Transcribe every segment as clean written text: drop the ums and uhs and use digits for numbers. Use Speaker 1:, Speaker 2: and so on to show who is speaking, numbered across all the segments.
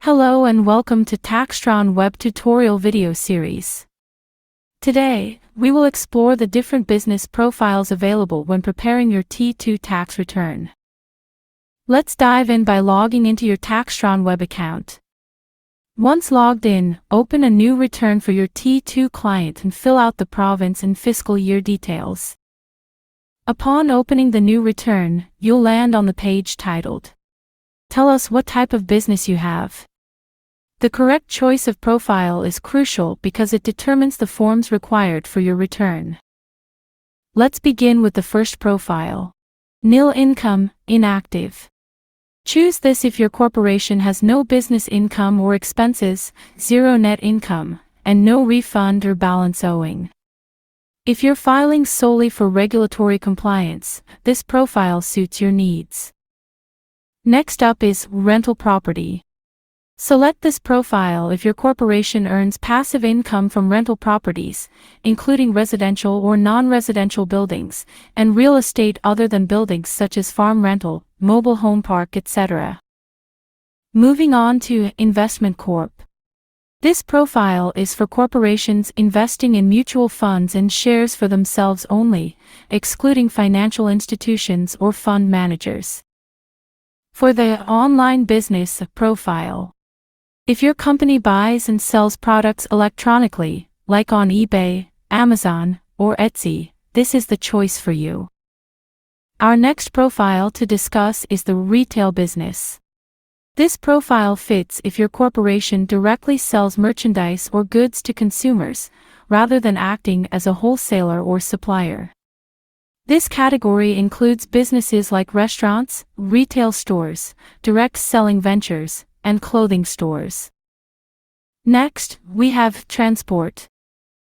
Speaker 1: Hello and welcome to TaxTron Web tutorial video series. Today, we will explore the different business profiles available when preparing your T2 tax return. Let's dive in by logging into your TaxTron Web account. Once logged in, open a new return for your T2 client and fill out the province and fiscal year details. Upon opening the new return, you'll land on the page titled, "Tell us what type of business you have." The correct choice of profile is crucial because it determines the forms required for your return. Let's begin with the first profile. Nil income, inactive. Choose this if your corporation has no business income or expenses, zero net income, and no refund or balance owing. If you're filing solely for regulatory compliance, this profile suits your needs. Next up is rental property. Select this profile if your corporation earns passive income from rental properties, including residential or non-residential buildings, and real estate other than buildings such as farm rental, mobile home park, etc. Moving on to Investment Corp. This profile is for corporations investing in mutual funds and shares for themselves only, excluding financial institutions or fund managers. For the Online Business profile, if your company buys and sells products electronically, like on eBay, Amazon, or Etsy, this is the choice for you. Our next profile to discuss is the Retail Business. This profile fits if your corporation directly sells merchandise or goods to consumers, rather than acting as a wholesaler or supplier. This category includes businesses like restaurants, retail stores, direct selling ventures, and clothing stores. Next, we have Transport.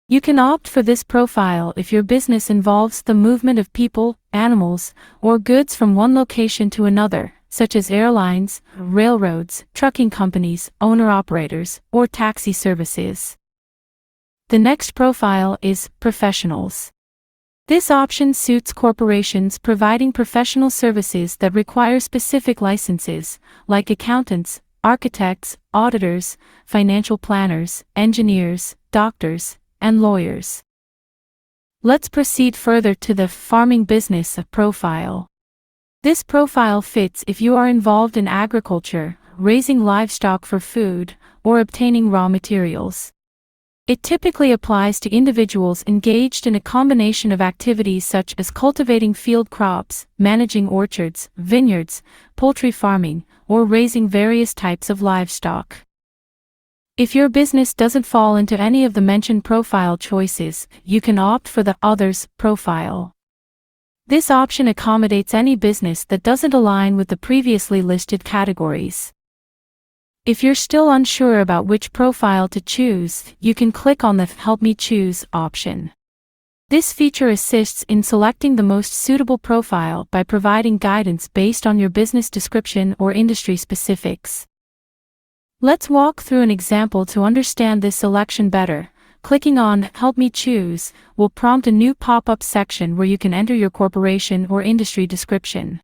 Speaker 1: You can opt for this profile if your business involves the movement of people, animals, or goods from one location to another, such as airlines, railroads, trucking companies, owner-operators, or taxi services. The next profile is Professionals. This option suits corporations providing professional services that require specific licenses, like accountants, architects, auditors, financial planners, engineers, doctors, and lawyers. Let's proceed further to the Farming Business profile. This profile fits if you are involved in agriculture, raising livestock for food, or obtaining raw materials. It typically applies to individuals engaged in a combination of activities such as cultivating field crops, managing orchards, vineyards, poultry farming, or raising various types of livestock. If your business doesn't fall into any of the mentioned profile choices, you can opt for the Others profile. This option accommodates any business that doesn't align with the previously listed categories. If you're still unsure about which profile to choose, you can click on the Help Me Choose option. This feature assists in selecting the most suitable profile by providing guidance based on your business description or industry specifics. Let's walk through an example to understand this selection better. Clicking on Help Me Choose will prompt a new pop-up section where you can enter your corporation or industry description.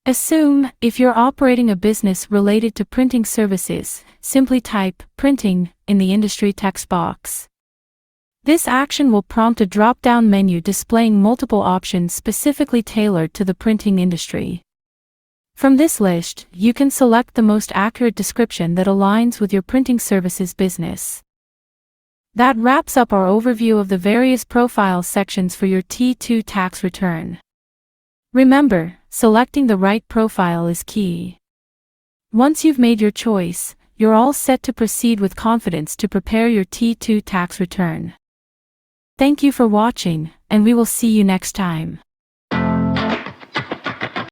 Speaker 1: Assume if you're operating a business related to printing services, simply type Printing in the industry text box. This action will prompt a drop-down menu displaying multiple options specifically tailored to the printing industry. From this list, you can select the most accurate description that aligns with your printing services business. That wraps up our overview of the various profile sections for your T2 tax return. Remember, selecting the right profile is key. Once you've made your choice, you're all set to proceed with confidence to prepare your T2 tax return. Thank you for watching, and we will see you next time.